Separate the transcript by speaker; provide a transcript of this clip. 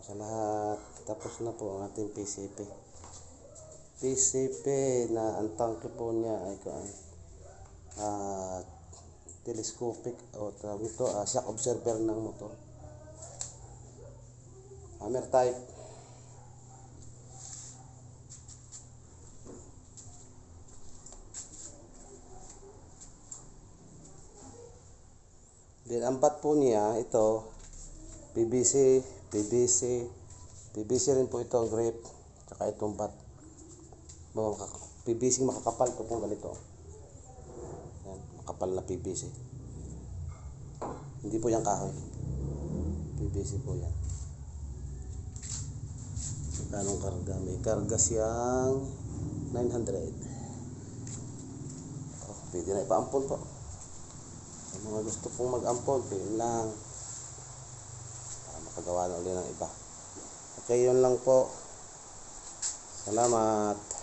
Speaker 1: sa lahat. Tapos na po ang ating PCP. Na ang tangke po niya ay telescopic o tawag ito, shock observer ng motor. Hammer type. Then ang bat po niya ito PVC rin po ito ang grip, tsaka itong bat PVC makakapal ito po ganito. Yan, makapal na PVC, hindi po yan kahoy, PVC po yan. Magkano karga? May karga siyang 900. Pwede na ipaampon po. Ang mga gusto pong mag-ampon, pwede lang para makagawa na ulit ng iba. Okay, yun lang po. Salamat.